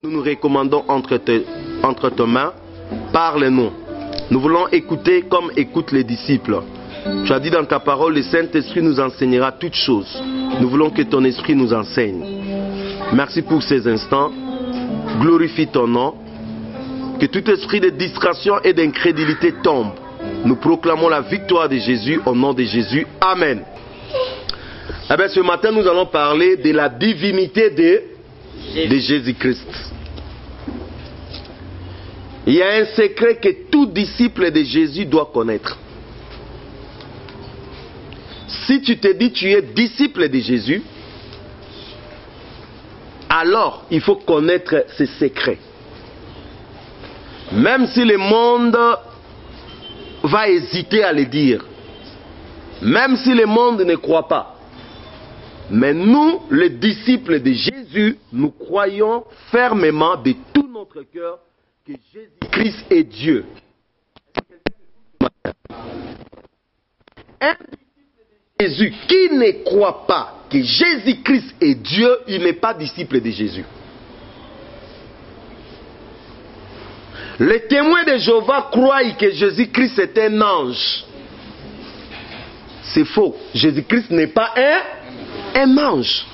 Nous nous recommandons entre tes mains, parle-nous. Nous voulons écouter comme écoutent les disciples. Tu as dit dans ta parole, le Saint-Esprit nous enseignera toutes choses. Nous voulons que ton Esprit nous enseigne. Merci pour ces instants. Glorifie ton nom. Que tout esprit de distraction et d'incrédulité tombe. Nous proclamons la victoire de Jésus au nom de Jésus. Amen. Eh bien, ce matin, nous allons parler de la divinité de Jésus-Christ. Il y a un secret que tout disciple de Jésus doit connaître. Si tu te dis que tu es disciple de Jésus, alors il faut connaître ce secret. Même si le monde va hésiter à le dire, même si le monde ne croit pas, mais nous, les disciples de Jésus, nous croyons fermement de tout notre cœur que Jésus-Christ est Dieu. Un disciple de Jésus qui ne croit pas que Jésus-Christ est Dieu, il n'est pas disciple de Jésus. Les témoins de Jéhovah croient que Jésus-Christ est un ange. C'est faux. Jésus-Christ n'est pas un ange.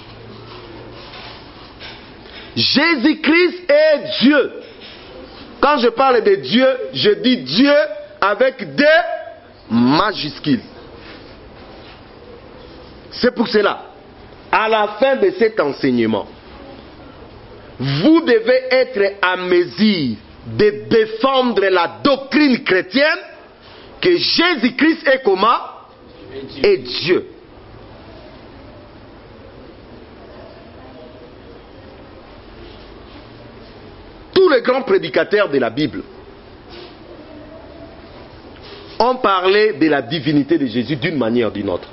Jésus-Christ est Dieu. Quand je parle de Dieu, je dis Dieu avec des majuscules. C'est pour cela, à la fin de cet enseignement, vous devez être à mesure de défendre la doctrine chrétienne que Jésus-Christ est comment? Est Dieu. Tous les grands prédicateurs de la Bible ont parlé de la divinité de Jésus d'une manière ou d'une autre.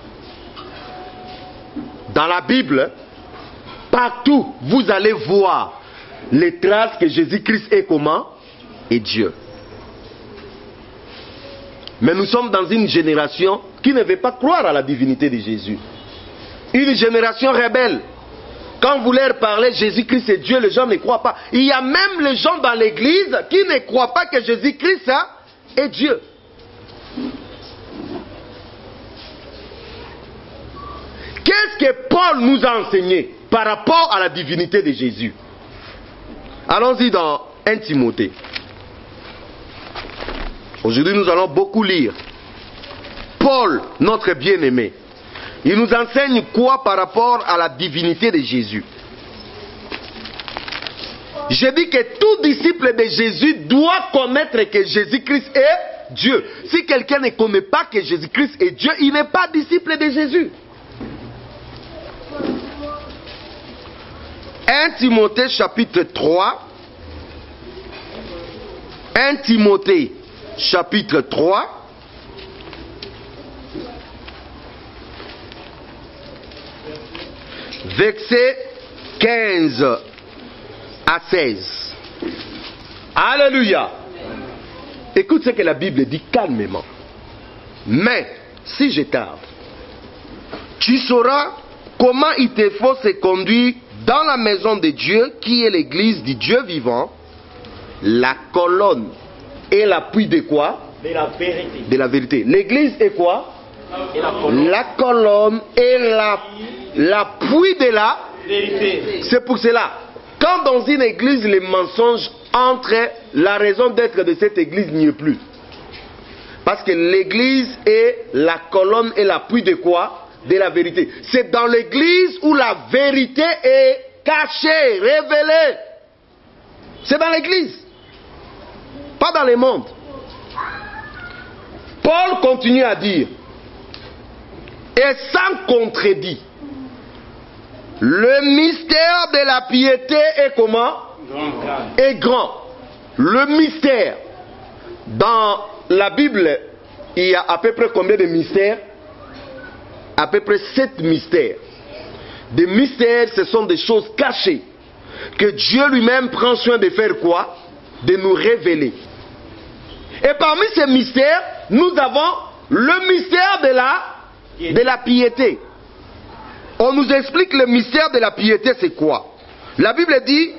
Dans la Bible, partout, vous allez voir les traces que Jésus-Christ est comment? Est Dieu. Mais nous sommes dans une génération qui ne veut pas croire à la divinité de Jésus. Une génération rebelle. Quand vous leur parlez Jésus-Christ est Dieu, les gens ne croient pas. Il y a même les gens dans l'église qui ne croient pas que Jésus-Christ est Dieu. Qu'est-ce que Paul nous a enseigné par rapport à la divinité de Jésus? Allons-y dans 1 Timothée. Aujourd'hui, nous allons beaucoup lire. Paul, notre bien-aimé, il nous enseigne quoi par rapport à la divinité de Jésus? Je dis que tout disciple de Jésus doit connaître que Jésus-Christ est Dieu. Si quelqu'un ne connaît pas que Jésus-Christ est Dieu, il n'est pas disciple de Jésus. 1 Timothée chapitre 3. 1 Timothée chapitre 3. Versets 15 à 16. Alléluia. Écoute ce que la Bible dit calmement. Mais, si je tarde, tu sauras comment il te faut se conduire dans la maison de Dieu, qui est l'église du Dieu vivant, la colonne et l'appui de quoi? De la vérité. De la vérité. L'église est quoi? La colonne et l'appui de la vérité. C'est pour cela, quand dans une église les mensonges entrent, la raison d'être de cette église n'y est plus. Parce que l'église est la colonne et l'appui de quoi? De la vérité. C'est dans l'église où la vérité est cachée, révélée. C'est dans l'église, pas dans le monde. Paul continue à dire, et sans contredit, le mystère de la piété est comment? Est grand. Le mystère. Dans la Bible, il y a à peu près combien de mystères? À peu près 7 mystères. Des mystères, ce sont des choses cachées que Dieu lui-même prend soin de faire quoi? De nous révéler. Et parmi ces mystères, nous avons le mystère de la piété. On nous explique le mystère de la piété, c'est quoi? La Bible dit,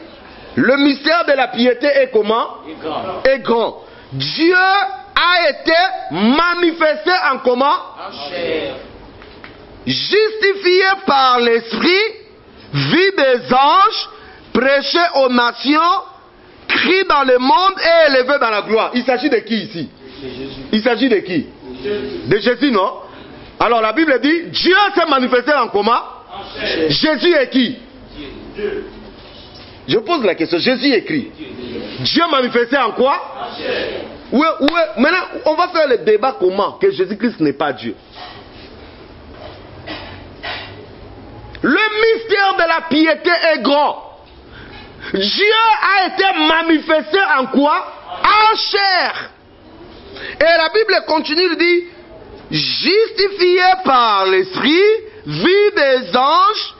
Le mystère de la piété est comment? Est grand. Dieu a été manifesté en comment? En chair. Justifié par l'Esprit, vu des anges, prêché aux nations, crie dans le monde et élevé dans la gloire. Il s'agit de qui ici? Il s'agit de qui? De Jésus, non? Alors la Bible dit, Dieu s'est manifesté en comment? Jésus est qui? Dieu. Je pose la question, Jésus écrit. Dieu manifesté en quoi? Ouais. Maintenant, on va faire le débat comment que Jésus-Christ n'est pas Dieu. Le mystère de la piété est grand. Dieu a été manifesté en quoi? En chair. Et la Bible continue de dire, justifié par l'Esprit, vu des anges,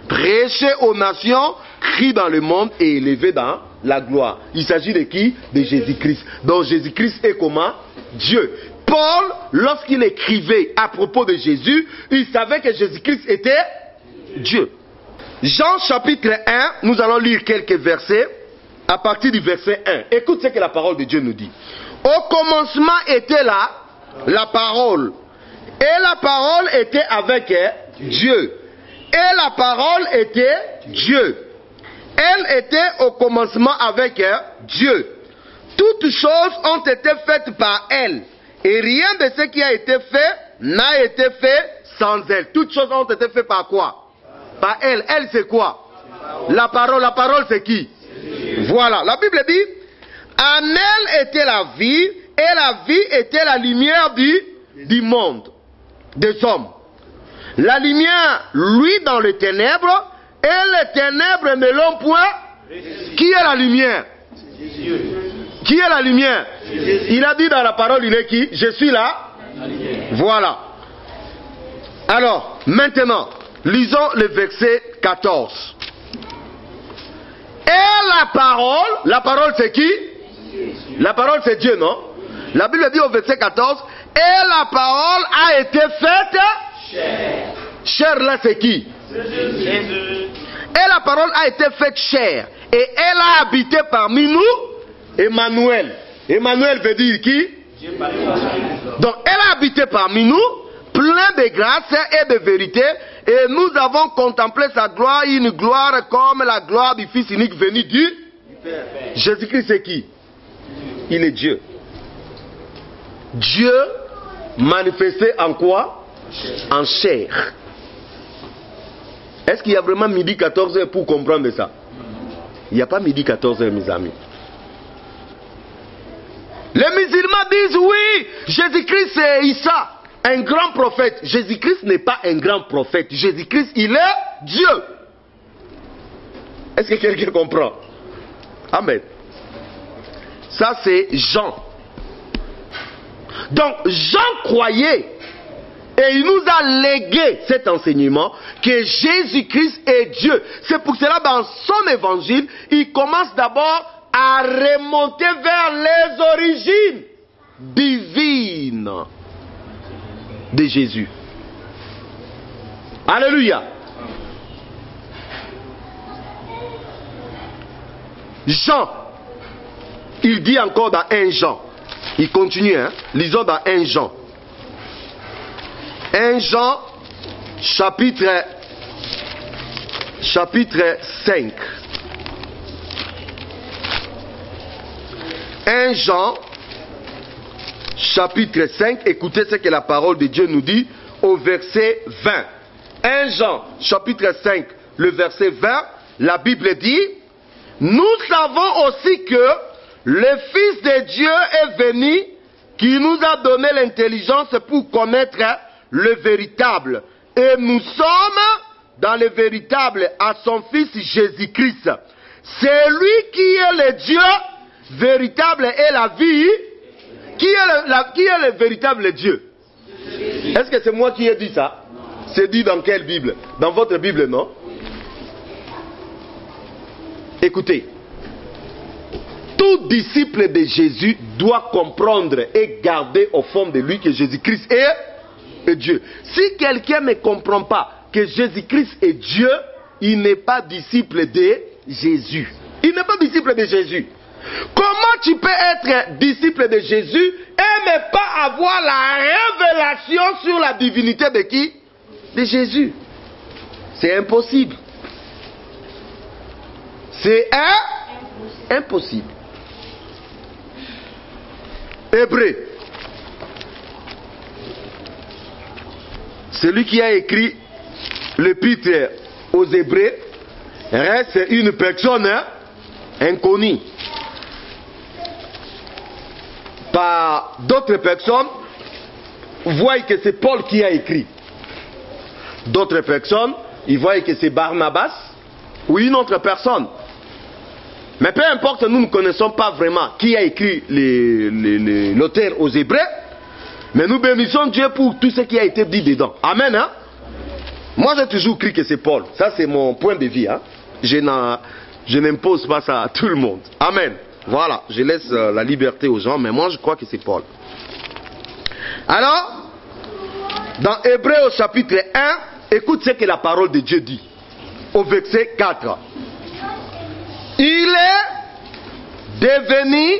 prêché aux nations, crie dans le monde et élevé dans la gloire. Il s'agit de qui? De Jésus-Christ. Donc Jésus-Christ est comment? Dieu. Paul, lorsqu'il écrivait à propos de Jésus, il savait que Jésus-Christ était Dieu. Jean chapitre 1, nous allons lire quelques versets à partir du verset 1. Écoute ce que la parole de Dieu nous dit. Au commencement était là la parole. Et la parole était avec Dieu. Et la parole était Dieu. Elle était au commencement avec Dieu. Toutes choses ont été faites par elle. Et rien de ce qui a été fait n'a été fait sans elle. Toutes choses ont été faites par quoi? Par elle. Elle c'est quoi? La parole. La parole c'est qui? Voilà. La Bible dit, en elle était la vie, et la vie était la lumière du monde, des hommes. La lumière, lui, dans les ténèbres, et les ténèbres ne l'ont point. Qui est la lumière? Qui est la lumière? Il a dit dans la parole, il est qui? Je suis là. Voilà. Alors, maintenant, lisons le verset 14. Et la parole c'est qui? La parole c'est Dieu, non? La Bible dit au verset 14, et la parole a été faite chair. Chair là c'est qui? Jésus. Et la parole a été faite chair. Et elle a habité parmi nous, Emmanuel. Emmanuel veut dire qui? Donc elle a habité parmi nous, plein de grâce et de vérité. Et nous avons contemplé sa gloire, une gloire comme la gloire du Fils unique venu du Père. Jésus-Christ c'est qui? Il est Dieu. Dieu manifesté en quoi? En chair. Est-ce qu'il y a vraiment midi 14h pour comprendre ça? Il n'y a pas midi 14h, mes amis. Les musulmans disent oui, Jésus-Christ c'est Issa, un grand prophète. Jésus-Christ n'est pas un grand prophète. Jésus-Christ, il est Dieu. Est-ce que quelqu'un comprend? Amen. Ça c'est Jean. Donc Jean croyait et il nous a légué cet enseignement que Jésus-Christ est Dieu. C'est pour cela dans son évangile, il commence d'abord à remonter vers les origines divines de Jésus. Alléluia. Jean, il dit encore dans 1 Jean, il continue, lisons dans 1 Jean. 1 Jean, chapitre 5. 1 Jean, chapitre 5, écoutez ce que la parole de Dieu nous dit au verset 20. 1 Jean, chapitre 5, le verset 20, la Bible dit, nous savons aussi que le Fils de Dieu est venu, qui nous a donné l'intelligence pour connaître le véritable. Et nous sommes dans le véritable à son Fils Jésus-Christ. C'est lui qui est le Dieu véritable et la vie. Qui est le véritable Dieu? Est-ce que c'est moi qui ai dit ça? C'est dit dans quelle Bible? Dans votre Bible, non? Écoutez. Tout disciple de Jésus doit comprendre et garder au fond de lui que Jésus-Christ est Dieu. Si quelqu'un ne comprend pas que Jésus-Christ est Dieu, il n'est pas disciple de Jésus. Il n'est pas disciple de Jésus. Comment tu peux être disciple de Jésus et ne pas avoir la révélation sur la divinité de qui? De Jésus. C'est impossible. C'est impossible. Hébreu. Celui qui a écrit l'épître aux Hébreux reste une personne inconnue. Par d'autres personnes, voient que c'est Paul qui a écrit. D'autres personnes, ils voient que c'est Barnabas ou une autre personne. Mais peu importe, nous ne connaissons pas vraiment qui a écrit l'auteur aux Hébreux. Mais nous bénissons Dieu pour tout ce qui a été dit dedans. Amen. Hein? Moi, j'ai toujours cru que c'est Paul. Ça, c'est mon point de vue. Hein? Je n'impose pas ça à tout le monde. Amen. Voilà, je laisse la liberté aux gens, mais moi, je crois que c'est Paul. Alors, dans Hébreux au chapitre 1, écoute ce que la parole de Dieu dit. Au verset 4. Il est devenu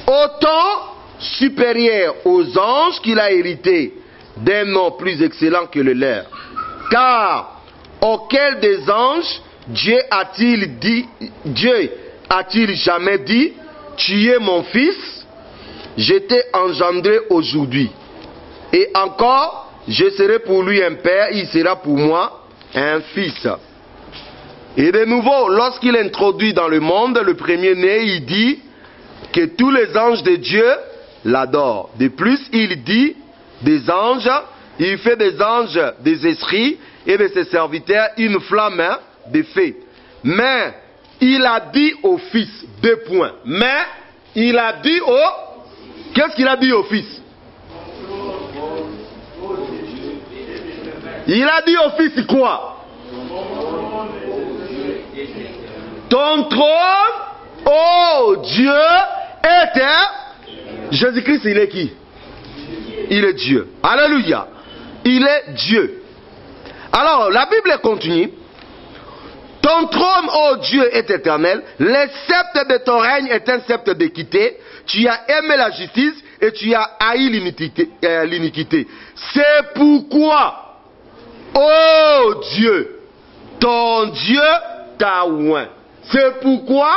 autant supérieur aux anges qu'il a hérité d'un nom plus excellent que le leur. Car auquel des anges Dieu a-t-il jamais dit, tu es mon fils, je t'ai engendré aujourd'hui. Et encore, je serai pour lui un père, il sera pour moi un fils. Et de nouveau, lorsqu'il introduit dans le monde le premier-né, il dit que tous les anges de Dieu l'adorent. De plus, il dit des anges, il fait des anges des esprits et de ses serviteurs une flamme de feu. Mais il a dit au fils, 2 points. Mais il a dit au... Qu'est-ce qu'il a dit au fils? Il a dit au fils quoi? Ton trône, oh Dieu, est... Jésus-Christ, il est qui? Il est Dieu. Alléluia. Il est Dieu. Alors, la Bible continue. Ton trône, ô Dieu, est éternel. Le sceptre de ton règne est un sceptre d'équité. Tu as aimé la justice et tu as haï l'iniquité. C'est pourquoi, ô Dieu, ton Dieu t'a oint. C'est pourquoi,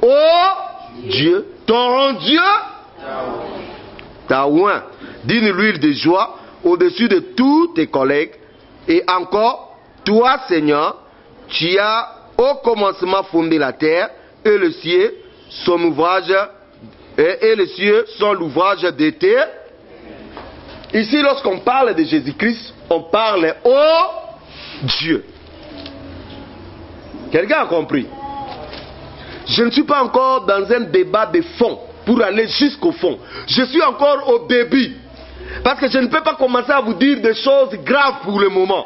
ô Dieu, ton Dieu t'a oint d'une huile de joie au-dessus de tous tes collègues. Et encore, toi, Seigneur, tu as au commencement fondé la terre et le ciel, son ouvrage, et les cieux sont l'ouvrage de tes. Ici, lorsqu'on parle de Jésus-Christ, on parle au Dieu. Quelqu'un a compris? Je ne suis pas encore dans un débat de fond pour aller jusqu'au fond. Je suis encore au début. Parce que je ne peux pas commencer à vous dire des choses graves pour le moment.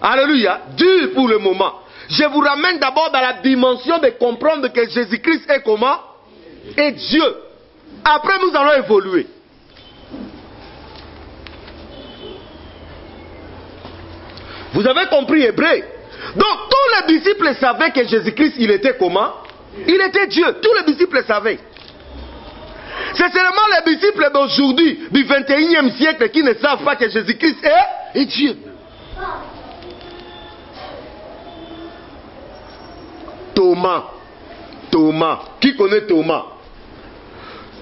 Alléluia. Dur pour le moment. Je vous ramène d'abord dans la dimension de comprendre que Jésus-Christ est comment? Est Dieu. Après, nous allons évoluer. Vous avez compris Hébreu? Donc, tous les disciples savaient que Jésus-Christ, il était comment? Il était Dieu. Tous les disciples savaient. C'est seulement les disciples d'aujourd'hui, du 21e siècle, qui ne savent pas que Jésus-Christ est Dieu. Thomas. Qui connaît Thomas?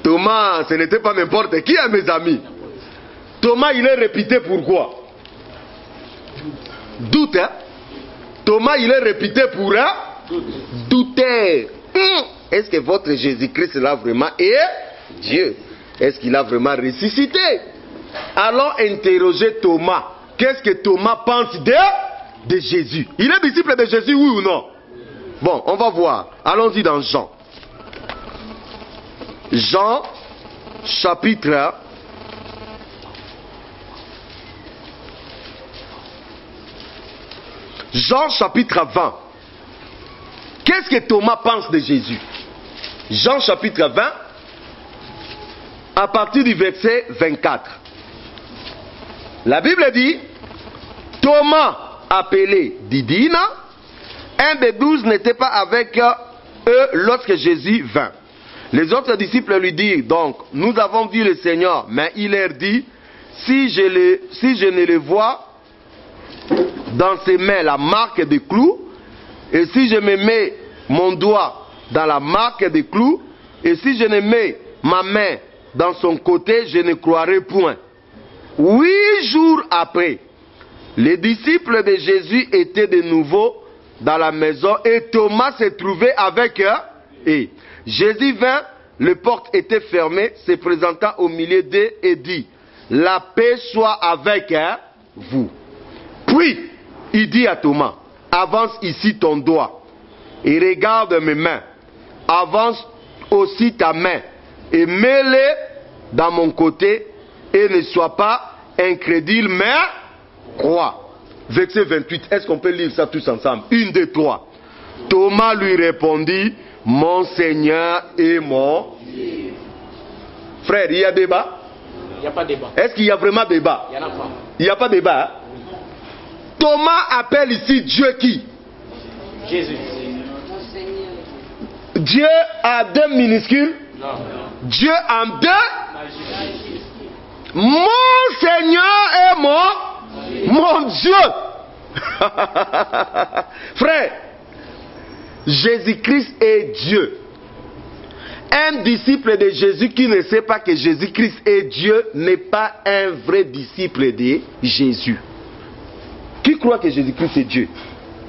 Thomas, ce n'était pas n'importe qui, hein, mes amis. Thomas, il est réputé pourquoi? Doute, hein? Thomas, il est réputé pour douter. Est-ce que votre Jésus-Christ là vraiment est Dieu? Est-ce qu'il a vraiment ressuscité? Allons interroger Thomas. Qu'est-ce que Thomas pense de Jésus? Il est disciple de Jésus, oui ou non? Bon, on va voir. Allons-y dans Jean. Jean, chapitre 20. Qu'est-ce que Thomas pense de Jésus? Jean chapitre 20, à partir du verset 24. La Bible dit, Thomas, appelé Didyme, un des 12 n'était pas avec lorsque Jésus vint. Les autres disciples lui dirent donc, nous avons vu le Seigneur, mais il leur dit, si je ne le vois dans ses mains la marque des clous, et si je me mets mon doigt dans la marque des clous, et si je ne mets ma main dans son côté, je ne croirai point. 8 jours après, les disciples de Jésus étaient de nouveau dans la maison et Thomas se trouvait avec eux. Et Jésus vint, les portes étaient fermées, se présentant au milieu d'eux et dit, la paix soit avec vous. Puis, il dit à Thomas, avance ici ton doigt et regarde mes mains. Avance aussi ta main et mets-les dans mon côté et ne sois pas incrédule, mais crois. Verset 28, est-ce qu'on peut lire ça tous ensemble? 1, 2, 3. Thomas lui répondit, mon Seigneur et mon Dieu. Frère, il y a débat? Il n'y a pas de débat. Est-ce qu'il y a vraiment débat? Il n'y en a pas. Il n'y a pas débat. Hein? Thomas appelle ici Dieu qui? Jésus. Dieu a 2 minuscules? Non. Dieu en 2? Majuscule. Mon Seigneur et mon Dieu. Frère, Jésus-Christ est Dieu. Un disciple de Jésus qui ne sait pas que Jésus-Christ est Dieu n'est pas un vrai disciple de Jésus. Qui croit que Jésus-Christ est Dieu?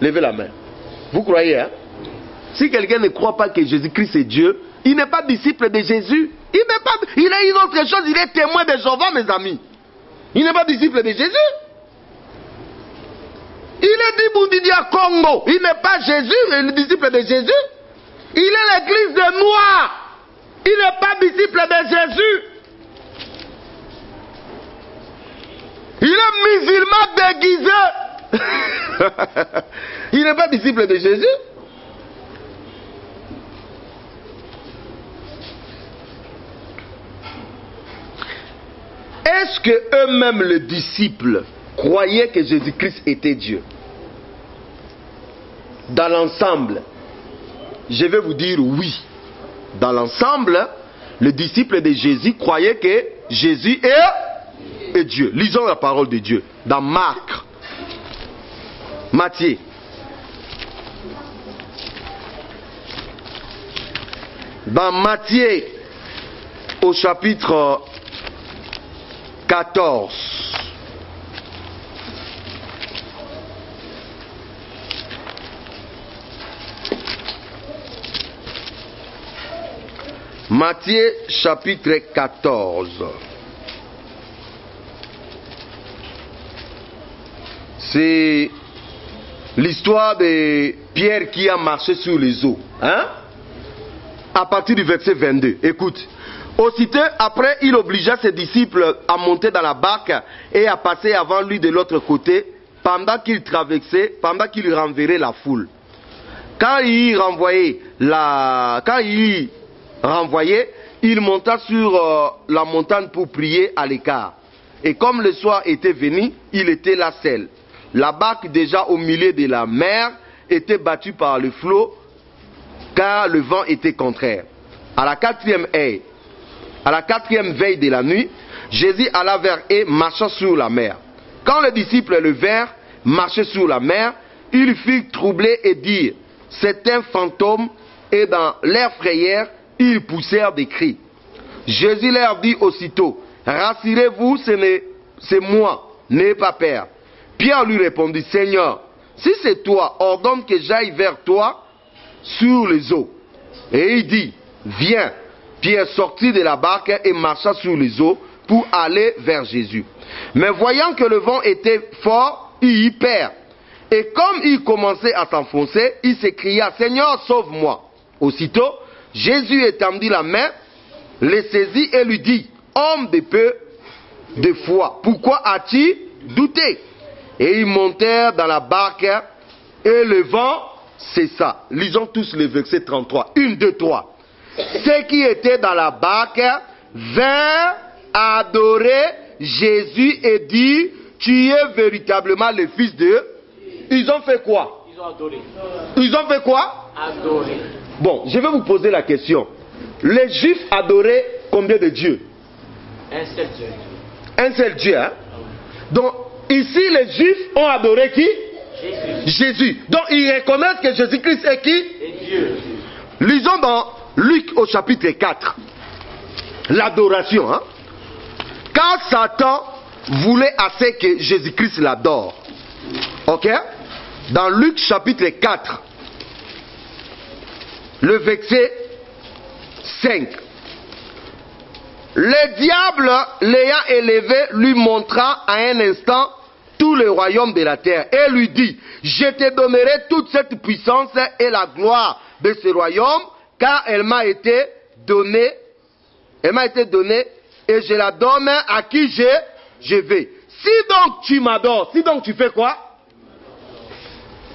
Levez la main. Vous croyez, hein? Si quelqu'un ne croit pas que Jésus-Christ est Dieu, il n'est pas disciple de Jésus. Il est une autre chose, il est témoin de Jéhovah, mes amis. Il n'est pas disciple de Jésus. Il est dit Boundidia Congo. Il n'est pas Jésus, le disciple de Jésus. Il est l'église des Noirs. Il n'est pas disciple de Jésus. Il est musulman déguisé. Il n'est pas disciple de Jésus. Est-ce que eux-mêmes, les disciples, croyaient que Jésus-Christ était Dieu? Dans l'ensemble, je vais vous dire oui. Dans l'ensemble, les disciples de Jésus croyaient que Jésus est Dieu. Lisons la parole de Dieu dans Marc, Matthieu. Dans Matthieu, au chapitre 14. Matthieu chapitre 14. C'est l'histoire de Pierre qui a marché sur les eaux. Hein? À partir du verset 22. Écoute. Aussitôt après, il obligea ses disciples à monter dans la barque et à passer avant lui de l'autre côté pendant qu'il traversait, pendant qu'il renverrait la foule. Quand il renvoyait, il monta sur la montagne pour prier à l'écart. Et comme le soir était venu, il était là seul. La barque, déjà au milieu de la mer, était battue par le flot, car le vent était contraire. À la quatrième veille de la nuit, Jésus alla vers eux, marchant sur la mer. Quand les disciples le vinrent marcher sur la mer, ils furent troublés et dirent, c'est un fantôme, et dans leur frayeur, ils poussèrent des cris. Jésus leur dit aussitôt, rassurez-vous, c'est moi, n'ayez pas peur. Pierre lui répondit, Seigneur, si c'est toi, ordonne que j'aille vers toi sur les eaux. Et il dit, viens. Pierre sortit de la barque et marcha sur les eaux pour aller vers Jésus. Mais voyant que le vent était fort, il y perd. Et comme il commençait à s'enfoncer, il s'écria, Seigneur, sauve-moi. Aussitôt, Jésus étendit la main, le saisit et lui dit, homme de peu de foi, pourquoi as-tu douté? Et ils montèrent dans la barque et le vent cessa. Lisons tous le verset 33. 1, 2, 3. Ceux qui étaient dans la barque vinrent adorer Jésus et dire, tu es véritablement le Fils de Dieu. Ils ont fait quoi? Ils ont adoré. Ils ont fait quoi? Adoré. Bon, je vais vous poser la question. Les Juifs adoraient combien de dieux? Un seul Dieu. Un seul Dieu, hein? Donc, ici, les Juifs ont adoré qui? Jésus. Jésus. Donc, ils reconnaissent que Jésus-Christ est qui? Et Dieu. Lisons dans Luc au chapitre 4. L'adoration, hein? Car Satan voulait assez que Jésus-Christ l'adore. Ok? Dans Luc chapitre 4, le verset 5. Le diable, l'ayant élevé, lui montra à un instant tout le royaume de la terre et lui dit: je te donnerai toute cette puissance et la gloire de ce royaume, car elle m'a été donnée, et je la donne à qui je vais. Si donc tu m'adores, si donc tu fais quoi?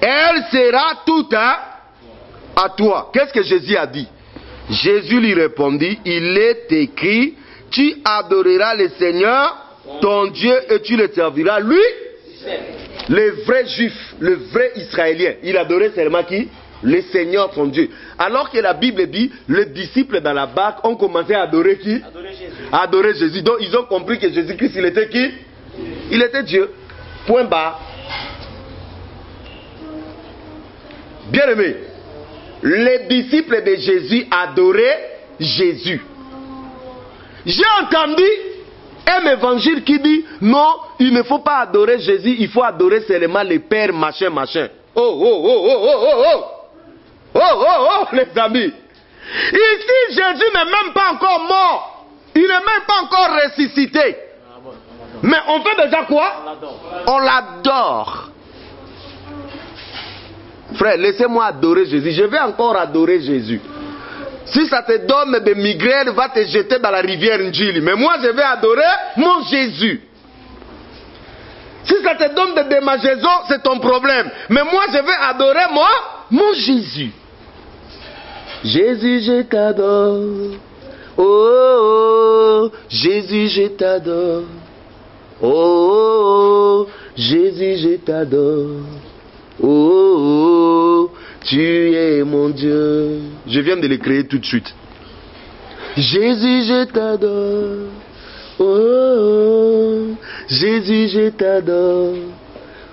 Elle sera toute à toi. Qu'est-ce que Jésus a dit? Jésus lui répondit: il est écrit, tu adoreras le Seigneur, ton Dieu, et tu le serviras, lui. Le vrai juif, le vrai israélien, il adorait seulement qui? Le Seigneur, son Dieu. Alors que la Bible dit, les disciples dans la barque ont commencé à adorer qui? Adorer Jésus. Donc ils ont compris que Jésus-Christ, il était qui? Il était Dieu. Point barre. Bien aimé, les disciples de Jésus adoraient Jésus. J'ai entendu un évangile qui dit non, il ne faut pas adorer Jésus, il faut adorer seulement le Père machin machin. Oh, les amis. Ici, Jésus n'est même pas encore mort. Il n'est même pas encore ressuscité. Mais on fait déjà quoi? On l'adore. Frère, laissez-moi adorer Jésus. Je vais encore adorer Jésus. Si ça te donne des migraines, va te jeter dans la rivière Njili. Mais moi, je vais adorer mon Jésus. Si ça te donne des démangeaisons, c'est ton problème. Mais moi, je vais adorer mon Jésus. Jésus, je t'adore. Oh, Jésus, je t'adore. Oh, Jésus, je t'adore. Oh, tu es mon Dieu. Je viens de l'écrire tout de suite. Jésus, je t'adore. Oh, Jésus, je t'adore.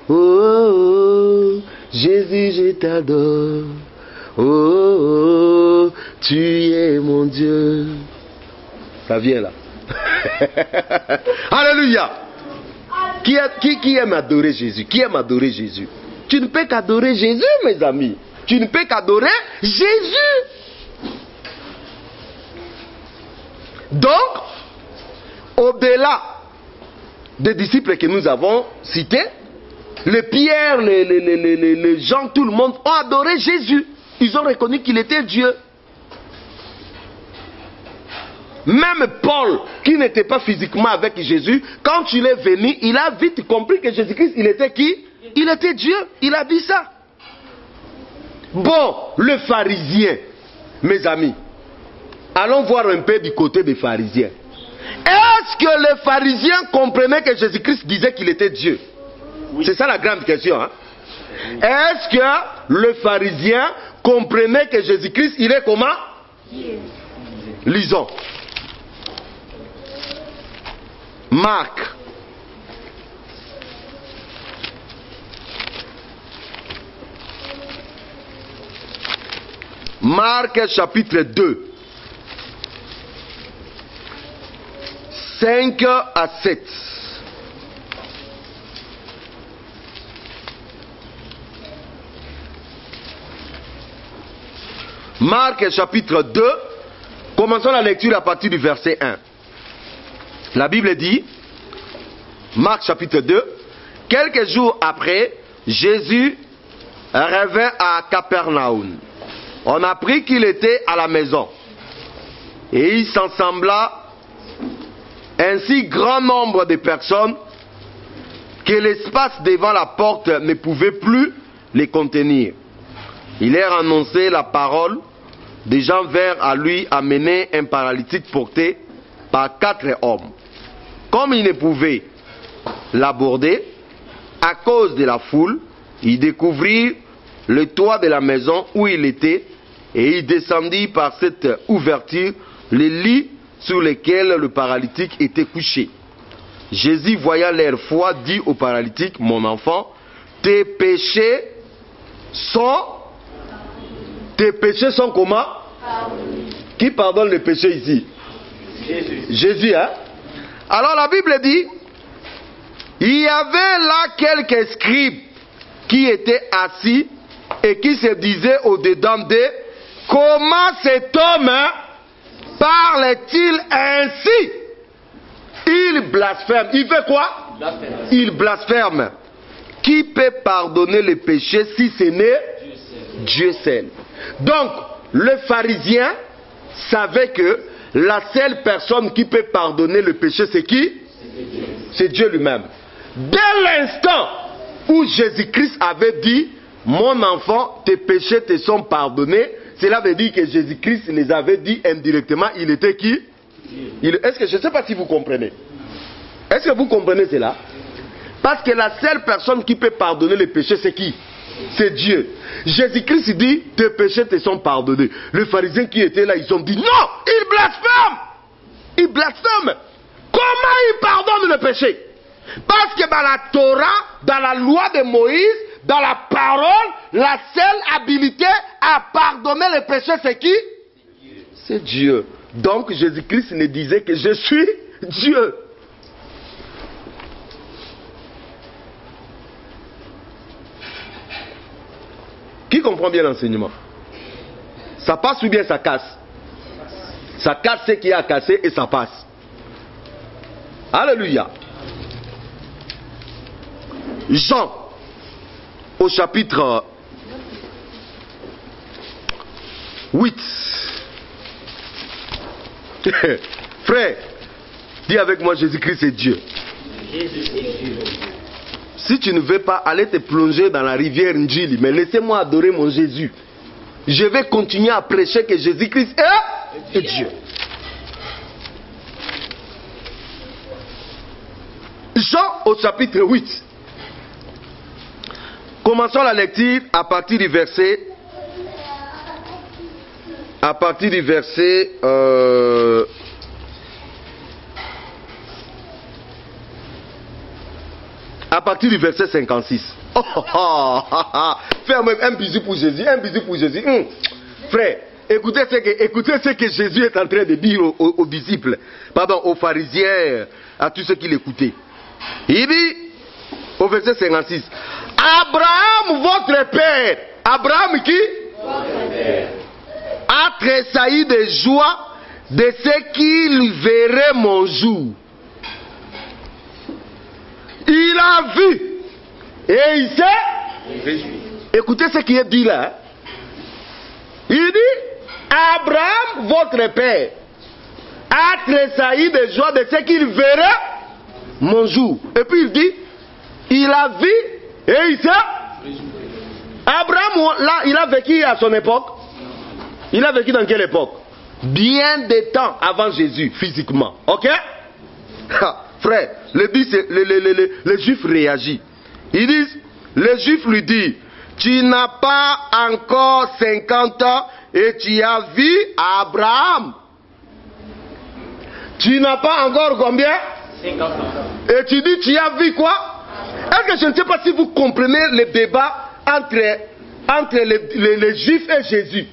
Oh, Jésus, je t'adore. Oh, tu es mon Dieu. Ça vient là. Alléluia. Qui aime adorer Jésus? Qui aime adorer Jésus? Tu ne peux qu'adorer Jésus, mes amis. Tu ne peux qu'adorer Jésus. Donc, au-delà des disciples que nous avons cités, les Pierre, les Jean, tout le monde ont adoré Jésus. Ils ont reconnu qu'il était Dieu. Même Paul, qui n'était pas physiquement avec Jésus, quand il est venu, il a vite compris que Jésus-Christ, il était qui? Il était Dieu. Il a dit ça. Bon, le pharisien, mes amis, allons voir un peu du côté des pharisiens. Est-ce que les pharisiens comprenaient que Jésus-Christ disait qu'il était Dieu? Oui. C'est ça la grande question. Hein? Est-ce que le pharisien comprenait que Jésus-Christ, il est comment? Lisons. Marc. Marc chapitre 2. 5 à 7. Marc chapitre 2. Commençons la lecture à partir du verset 1. La Bible dit, Marc chapitre 2, quelques jours après, Jésus revint à Capernaum. On apprit qu'il était à la maison. Et il s'ensembla un si grand nombre de personnes que l'espace devant la porte ne pouvait plus les contenir. Il leur annonçait la parole. Des gens vinrent à lui amener un paralytique porté par 4 hommes. Comme il ne pouvait l'aborder, à cause de la foule, il découvrit le toit de la maison où il était Et il descendit par cette ouverture les lits sur lesquels le paralytique était couché. Jésus, voyant leur foi, dit au paralytique, mon enfant, tes péchés sont comment? Qui pardonne les péchés ici? Jésus, hein? Alors la Bible dit, il y avait là quelques scribes qui étaient assis et qui se disaient au-dedans d'eux, comment cet homme parle-t-il ainsi? Il blasphème. Il fait quoi? Il blasphème. Qui peut pardonner les péchés si ce n'est Dieu seul? Donc, le pharisien savait que la seule personne qui peut pardonner le péché, c'est qui? C'est Dieu lui-même. Dès l'instant où Jésus-Christ avait dit, mon enfant, tes péchés te sont pardonnés, cela veut dire que Jésus-Christ les avait dit indirectement, il était qui? Est-ce que je ne sais pas si vous comprenez? Est-ce que vous comprenez cela? Parce que la seule personne qui peut pardonner les péchés, c'est qui? C'est Dieu. Jésus-Christ dit, tes péchés te sont pardonnés. Les pharisiens qui étaient là, ils ont dit, non, il blasphème. Il blasphème. Comment il pardonne le péché? Parce que dans la Torah, dans la loi de Moïse, dans la parole, la seule habilité à pardonner les péchés, c'est qui? C'est Dieu. Donc Jésus-Christ ne disait que je suis Dieu. Qui comprend bien l'enseignement? Ça passe ou bien ça casse? Ça casse ce qui a cassé et ça passe. Alléluia. Jean, au chapitre 8. Frère, dis avec moi, Jésus-Christ est Dieu. Si tu ne veux pas aller te plonger dans la rivière Njili, mais laissez-moi adorer mon Jésus. Je vais continuer à prêcher que Jésus-Christ est Dieu. Jean au chapitre 8. Commençons la lecture à partir du verset. À partir du verset. À partir du verset 56. Fais un bisou pour Jésus. Un bisou pour Jésus. Frère, écoutez ce que Jésus est en train de dire aux disciples. Pardon, aux pharisiens, à tous ceux qui l'écoutaient. Il dit, au verset 56, Abraham, votre père. Abraham qui? Votre père. A tressailli de joie de ce qu'il verrait mon jour. Il a vu et il s'est. Écoutez ce qui est dit là. Il dit, Abraham, votre père, a tressailli de joie de ce qu'il verrait mon jour. Et puis il dit, il a vu et il s'est. Abraham, là, il a vécu à son époque. Il a vécu dans quelle époque? Bien des temps avant Jésus, physiquement. Ok? Frère, les Juifs réagissent. Ils disent, les Juifs lui disent, tu n'as pas encore 50 ans et tu as vu Abraham. Tu n'as pas encore combien? 50 ans. Et tu dis, tu as vu quoi? Est-ce que je ne sais pas si vous comprenez le débat entre les Juifs et Jésus?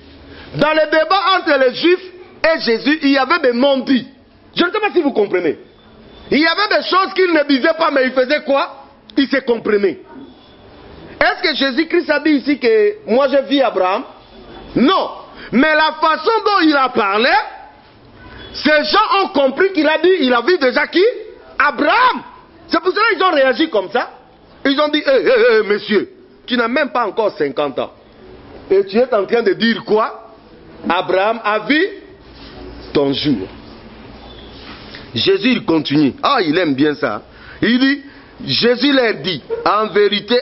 Dans le débat entre les Juifs et Jésus, il y avait des non-dits. Je ne sais pas si vous comprenez. Il y avait des choses qu'il ne disait pas, mais il faisait quoi? Il se comprenait. Est-ce que Jésus-Christ a dit ici que moi je vis Abraham? Non. Mais la façon dont il a parlé, ces gens ont compris qu'il a dit, il a vu déjà qui? Abraham. C'est pour cela qu'ils ont réagi comme ça. Ils ont dit, monsieur, tu n'as même pas encore 50 ans. Et tu es en train de dire quoi? Abraham a vu ton jour. Jésus, il continue. Ah, il aime bien ça. Il dit, Jésus leur dit, en vérité,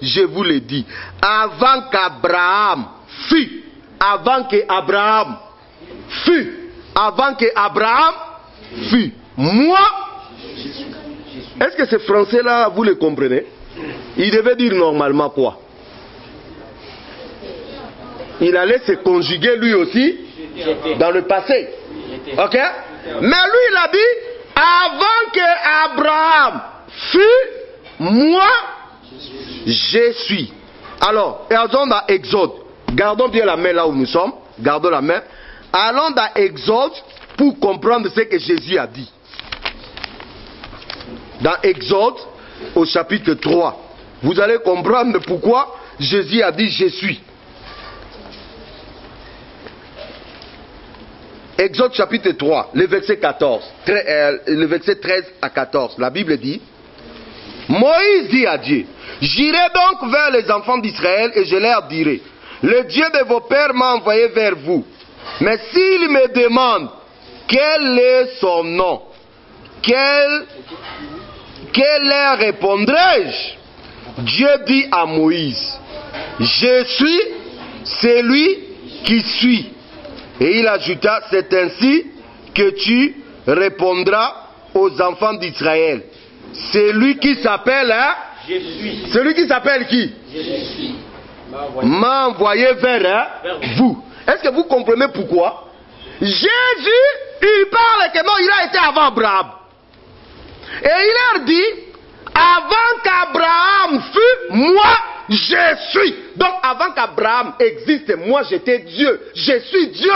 je vous le dis, avant qu'Abraham fût, moi, est-ce que ce français-là, vous le comprenez? Il devait dire normalement quoi? Il allait se conjuguer lui aussi dans le passé. Ok? Mais lui, il a dit, avant que Abraham fût, moi, je suis. Alors, allons dans Exode. Gardons bien la main là où nous sommes. Gardons la main. Allons dans Exode pour comprendre ce que Jésus a dit. Dans Exode, au chapitre 3, vous allez comprendre pourquoi Jésus a dit je suis. Exode chapitre 3, le verset 14, le verset 13 à 14, la Bible dit, Moïse dit à Dieu, j'irai donc vers les enfants d'Israël et je leur dirai, le Dieu de vos pères m'a envoyé vers vous. Mais s'ils me demandent quel est son nom, quel leur répondrai-je? Dieu dit à Moïse, je suis celui qui suis. Et il ajouta, c'est ainsi que tu répondras aux enfants d'Israël. Celui qui s'appelle, hein? Je suis. Celui qui s'appelle qui? Je suis. M'a envoyé vers vous. Est-ce que vous comprenez pourquoi? Jésus, il parle que non, il a été avant Abraham. Et il leur dit, avant qu'Abraham fût, moi, je suis. Donc avant qu'Abraham existe, moi j'étais Dieu. Je suis Dieu.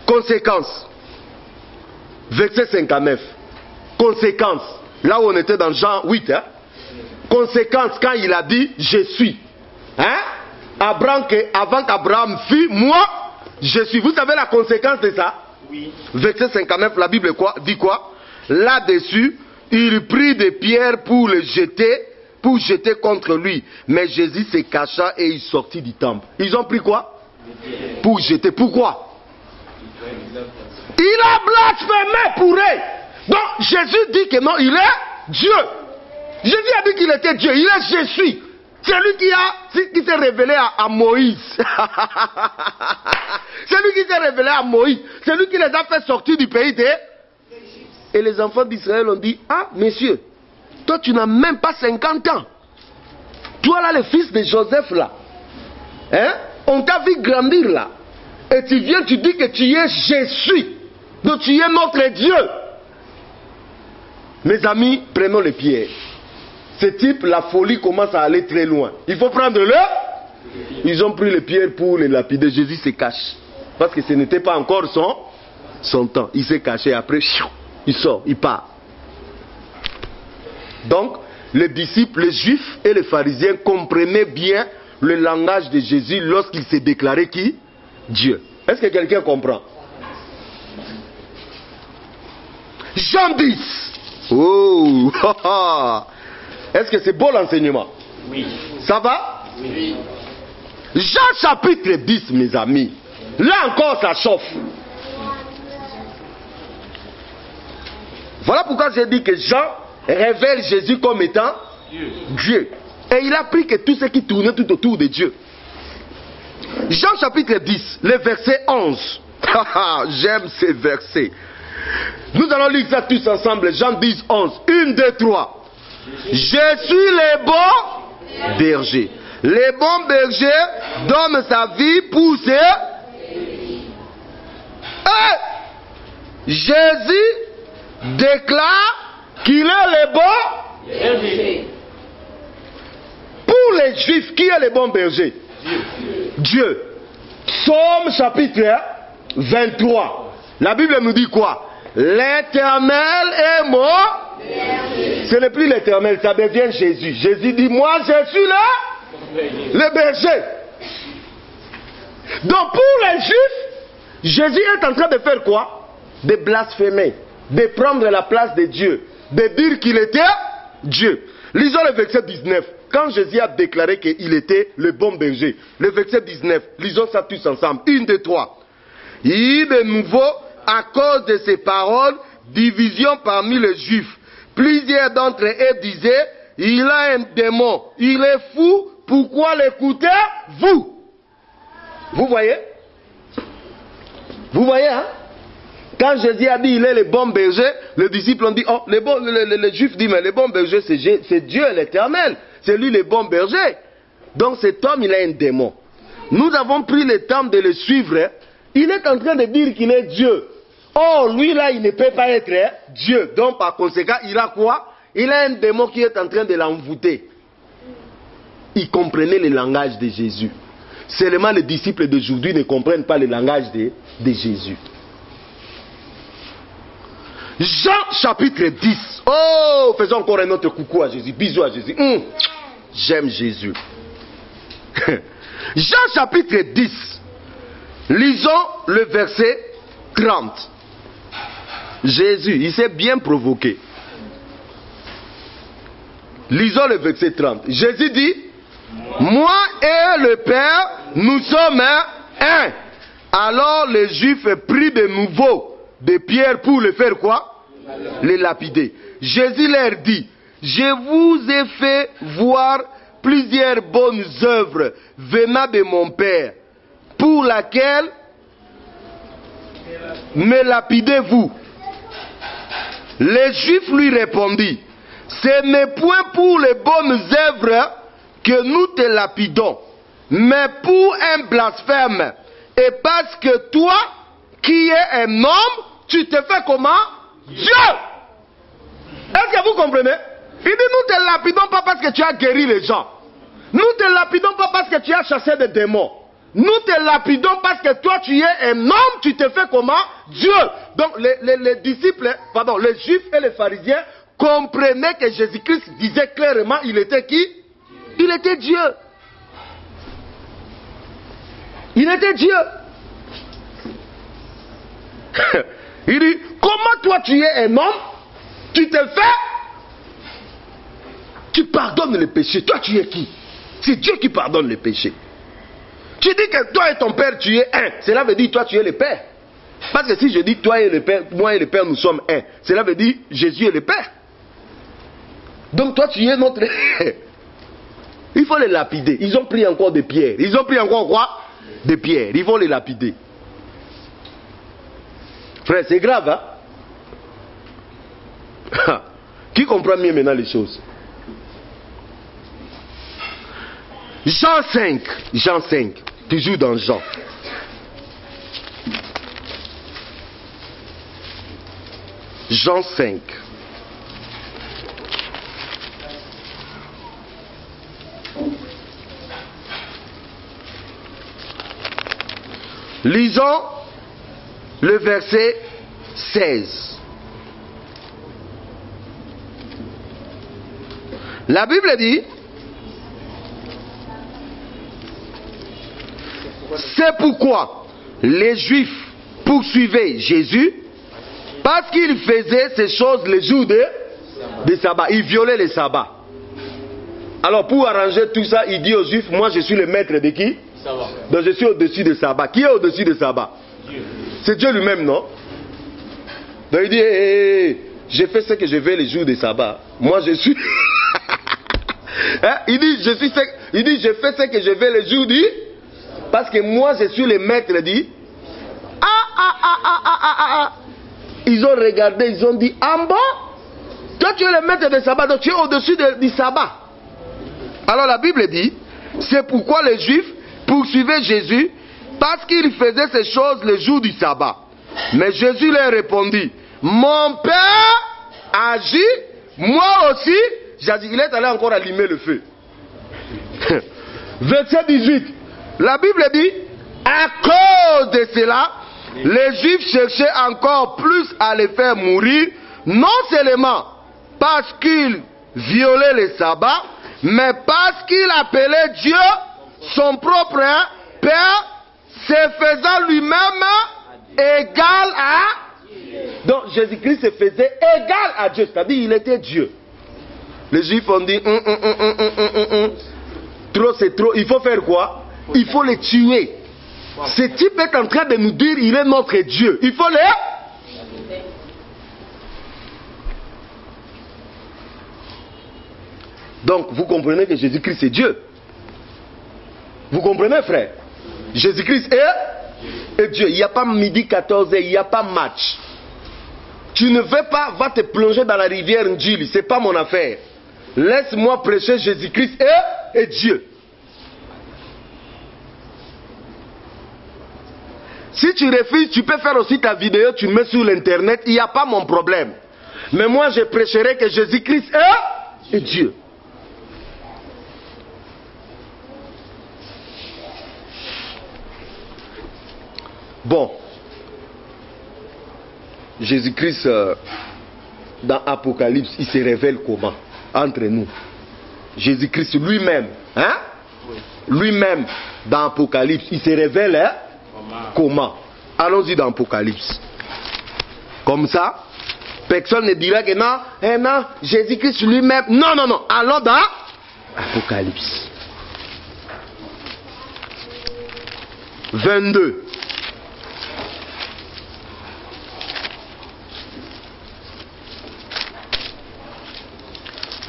Conséquence. Verset 59. Conséquence. Là où on était dans Jean 8. Hein? Conséquence quand il a dit je suis. Hein? Avant qu'Abraham fût, moi je suis. Vous savez la conséquence de ça? Oui. Verset 59, la Bible dit quoi? Là-dessus, il prit des pierres pour jeter contre lui. Mais Jésus se cacha et il sortit du temple. Ils ont pris quoi? Pour jeter. Pourquoi? Il a blasphémé pour eux. Donc Jésus dit que non, il est Dieu. Jésus a dit qu'il était Dieu. Il est je suis. C'est lui qui s'est révélé à Moïse. C'est lui qui s'est révélé à Moïse. C'est lui qui les a fait sortir du pays d'Égypte. Et les enfants d'Israël ont dit, ah, messieurs, toi tu n'as même pas 50 ans. Toi là, le fils de Joseph là. Hein? On t'a vu grandir là. Et tu viens, tu dis que tu es je suis. Donc tu es notre Dieu. Mes amis, prenons les pierres. Ce type, la folie commence à aller très loin. Il faut prendre le. Ils ont pris les pierres pour les lapider. Jésus se cache. Parce que ce n'était pas encore son temps. Il s'est caché. Après, il sort, il part. Donc, les disciples, les juifs et les pharisiens comprenaient bien le langage de Jésus lorsqu'il s'est déclaré qui? Dieu. Est-ce que quelqu'un comprend? Jean 10. Oh, est-ce que c'est beau l'enseignement? Oui. Ça va? Oui. Jean chapitre 10, mes amis. Là encore, ça chauffe. Voilà pourquoi j'ai dit que Jean révèle Jésus comme étant Dieu. Et il a pris que tout ce qui tournait tout autour de Dieu. Jean chapitre 10, le verset 11. J'aime ces versets. Nous allons lire ça tous ensemble. Jean 10, 11. 1, 2, 3. Je suis le bon berger. Le bon berger donne sa vie pour ses... Jésus déclare qu'il est le bon Berger. Pour les Juifs, qui est le bon berger? Dieu. Psaume chapitre 23. La Bible nous dit quoi? L'Éternel est mon berger. Ce n'est plus l'Éternel, ça devient Jésus. Jésus dit, moi je suis le berger. Donc pour les Juifs, Jésus est en train de faire quoi? De blasphémer, de prendre la place de Dieu, de dire qu'il était Dieu. Lisons le verset 19. Quand Jésus a déclaré qu'il était le bon berger, le verset 19, lisons ça tous ensemble. 1, 2, 3. Il y eut de nouveau, à cause de ces paroles, division parmi les Juifs. Plusieurs d'entre eux disaient, il a un démon, il est fou, pourquoi l'écoutez-vous? Vous voyez? Vous voyez, hein? Quand Jésus a dit il est le bon berger, les disciples ont dit, oh, les Juifs disent, mais le bon berger c'est Dieu l'Éternel, c'est lui le bon berger. Donc cet homme, il a un démon. Nous avons pris le temps de le suivre. Il est en train de dire qu'il est Dieu. Oh, lui là, il ne peut pas être Dieu. Donc par conséquent, il a quoi? Il a un démon qui est en train de l'envoûter. Il comprenait le langage de Jésus. Seulement les disciples d'aujourd'hui ne comprennent pas le langage de Jésus. Jean chapitre 10. Oh, faisons encore un autre coucou à Jésus. Bisous à Jésus. J'aime Jésus. Jean chapitre 10. Lisons le verset 30. Jésus, il s'est bien provoqué. Lisons le verset 30. Jésus dit, moi et le Père, nous sommes un. Alors les Juifs prirent de nouveau des pierres pour le faire quoi? Les lapider. Jésus leur dit, je vous ai fait voir plusieurs bonnes œuvres venant de mon Père, pour laquelle me lapidez-vous? Les Juifs lui répondirent, ce n'est point pour les bonnes œuvres que nous te lapidons, mais pour un blasphème, et parce que toi, qui es un homme, tu te fais comment? Dieu! Est-ce que vous comprenez? Il dit, nous te lapidons pas parce que tu as guéri les gens. Nous te lapidons pas parce que tu as chassé des démons. Nous te lapidons parce que toi tu es un homme, tu te fais comment? Dieu. Donc les disciples, pardon, les Juifs et les pharisiens comprenaient que Jésus-Christ disait clairement, il était qui? Il était Dieu. Il était Dieu. Il dit, comment toi tu es un homme, tu te fais, tu pardonnes les péchés. Toi tu es qui? C'est Dieu qui pardonne les péchés. Tu dis que toi et ton père tu es un. Cela veut dire toi tu es le père. Parce que si je dis toi et le père, moi et le père nous sommes un, cela veut dire Jésus est le père. Donc toi tu es notre... Il faut les lapider. Ils ont pris encore des pierres. Ils ont pris encore quoi? Des pierres. Ils vont les lapider. Frère, c'est grave, hein? Qui comprend mieux maintenant les choses? Jean 5. Jean 5. Toujours dans Jean. Jean 5. Lisons le verset 16. La Bible dit, c'est pourquoi les Juifs poursuivaient Jésus, parce qu'il faisait ces choses les jours de sabbat. Il violait les sabbats. Alors pour arranger tout ça, il dit aux Juifs, moi je suis le maître de qui? Sabbat. Donc je suis au-dessus de sabbat. Qui est au-dessus de sabbat? Dieu. C'est Dieu lui-même, non? Donc il dit, j'ai fait ce que je veux les jours de sabbat. Moi je suis... hein? Il dit, j'ai fait ce que je veux les jours du... Parce que moi je suis le maître dit. Ils ont regardé, ils ont dit, en bas, toi tu es le maître de sabbat, donc tu es au-dessus du sabbat. Alors la Bible dit, c'est pourquoi les Juifs poursuivaient Jésus, parce qu'il faisait ces choses le jour du sabbat. Mais Jésus leur répondit, mon Père agit, moi aussi, j'agis. Il est allé encore allumer le feu. Verset 18. La Bible dit, à cause de cela, les Juifs cherchaient encore plus à les faire mourir, non seulement parce qu'ils violaient les sabbats, mais parce qu'ils appelaient Dieu son propre Père, se faisant lui-même égal à... Donc Jésus-Christ se faisait égal à Dieu, c'est-à-dire il était Dieu. Les Juifs ont dit, trop c'est trop, il faut faire quoi? Il faut les tuer. Ce type est en train de nous dire il est notre Dieu. Il faut les... Donc vous comprenez que Jésus-Christ est Dieu. Vous comprenez, frère? Jésus-Christ est Dieu. Il n'y a pas midi 14h, il n'y a pas match. Tu ne veux pas, va te plonger dans la rivière Ndjili. Ce n'est pas mon affaire. Laisse-moi prêcher Jésus-Christ est Dieu. Si tu refuses, tu peux faire aussi ta vidéo, tu mets sur l'internet, il n'y a pas mon problème. Mais moi, je prêcherai que Jésus-Christ est Dieu. Bon. Jésus-Christ, dans Apocalypse, il se révèle comment? Entre nous. Jésus-Christ lui-même, hein? Lui-même, dans Apocalypse, il se révèle, hein? Comment? Allons-y dans Apocalypse. Comme ça, personne ne dira que non, non, Jésus-Christ lui-même. Non, non, non. Allons dans Apocalypse. 22.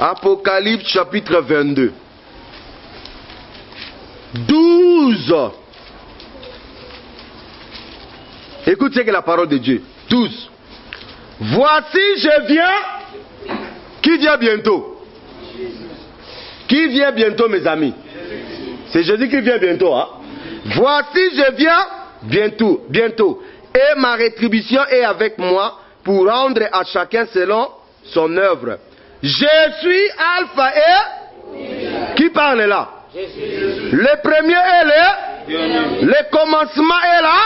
Apocalypse chapitre 22. 12. Écoute ce que la parole de Dieu. 12. Voici, je viens. Qui vient bientôt? Qui vient bientôt, mes amis? C'est Jésus qui vient bientôt. Hein? Voici, je viens bientôt. Bientôt. Et ma rétribution est avec moi pour rendre à chacun selon son œuvre. Je suis Alpha et... Qui parle là? Le premier est le commencement est là.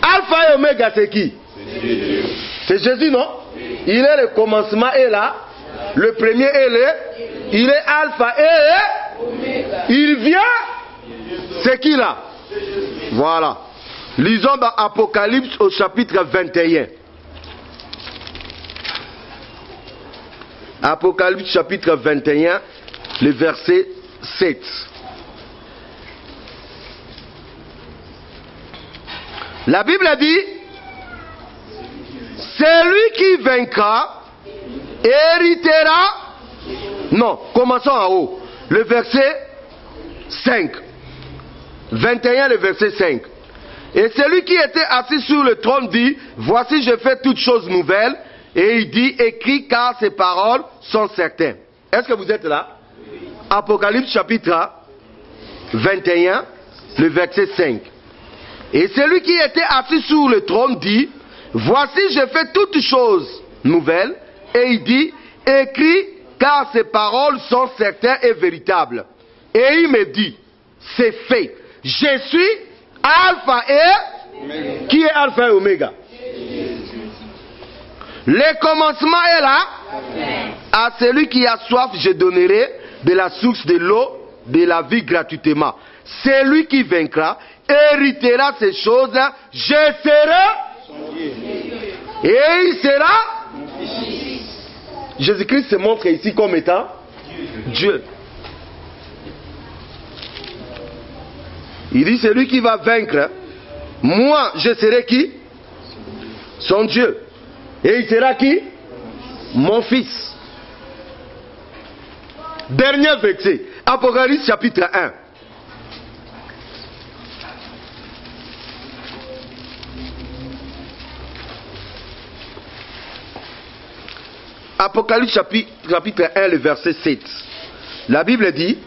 Alpha et Oméga, c'est qui? C'est Jésus, non? Il est le commencement est là. Le premier est il est Alpha et il vient. C'est qui là? Voilà. Lisons dans Apocalypse au chapitre 21. Apocalypse chapitre 21, le verset 7. La Bible dit, celui qui vaincra héritera. Non, commençons en haut. Le verset 5. 21, le verset 5. Et celui qui était assis sur le trône dit, voici je fais toutes choses nouvelles. Et il dit, écris car ces paroles sont certaines. Est-ce que vous êtes là? Apocalypse chapitre 21, le verset 5. Et celui qui était assis sur le trône dit, voici je fais toutes choses nouvelles. Et il dit, écris car ces paroles sont certaines et véritables. Et il me dit, c'est fait. Je suis Alpha et... Qui est Alpha et Oméga? Le commencement est là. À celui qui a soif, je donnerai de la source de l'eau de la vie gratuitement. Celui qui vaincra héritera ces choses. Je serai. Et il sera. Jésus-Christ se montre ici comme étant Dieu. Il dit, celui qui va vaincre, moi je serai qui? Son Dieu. Et il sera qui? Mon fils. Dernier verset. Apocalypse chapitre 1. Apocalypse chapitre 1, le verset 7. La Bible dit,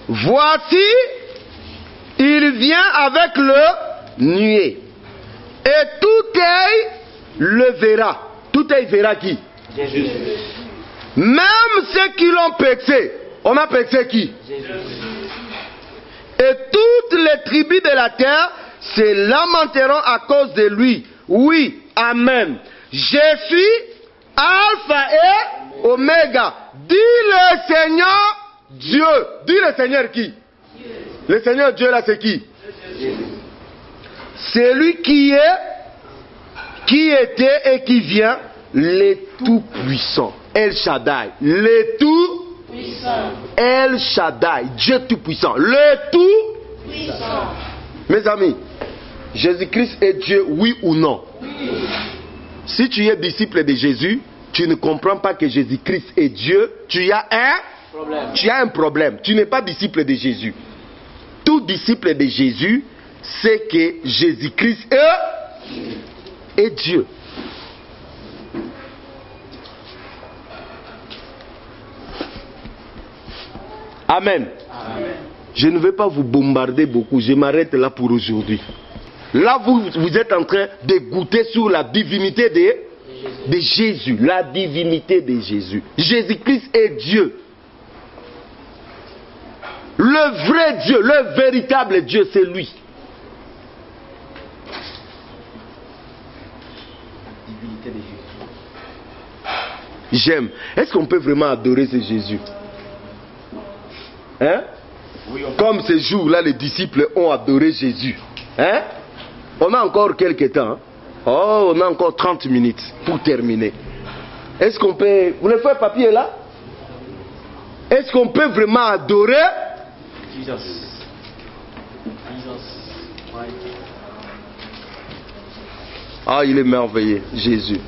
voici, il vient avec le nuée. Et tout œil le verra. Tout œil verra qui? Jésus. Même ceux qui l'ont percé. On a percé qui? Jésus. Et toutes les tribus de la terre se lamenteront à cause de lui. Oui, amen. Je suis Alpha et Oméga. Dit le Seigneur Dieu. Dit le Seigneur qui? Dieu. Le Seigneur Dieu là c'est qui? Jésus. Celui qui est, qui était et qui vient, le Tout-Puissant. El Shaddai. Le Tout-Puissant. El Shaddai. Dieu Tout-Puissant. Le Tout-Puissant. Mes amis, Jésus-Christ est Dieu, oui ou non? Oui. Si tu es disciple de Jésus, tu ne comprends pas que Jésus-Christ est Dieu, tu as un problème. Tu n'es pas disciple de Jésus. Tout disciple de Jésus, c'est que Jésus-Christ est Dieu. Amen. Amen. Je ne vais pas vous bombarder beaucoup, je m'arrête là pour aujourd'hui. Là, vous êtes en train de goûter sur la divinité de Jésus. La divinité de Jésus. Jésus-Christ est Dieu. Le vrai Dieu, le véritable Dieu, c'est lui. Divinité de Jésus. J'aime. Est-ce qu'on peut vraiment adorer ce Jésus? Hein? Oui, Comme ce jour-là, les disciples ont adoré Jésus. Hein? On a encore quelques temps. Hein? Oh, on a encore 30 minutes pour terminer. Est-ce qu'on peut... Vous le faites papier là? Est-ce qu'on peut vraiment adorer? Jesus. Ah, il est merveilleux, Jésus.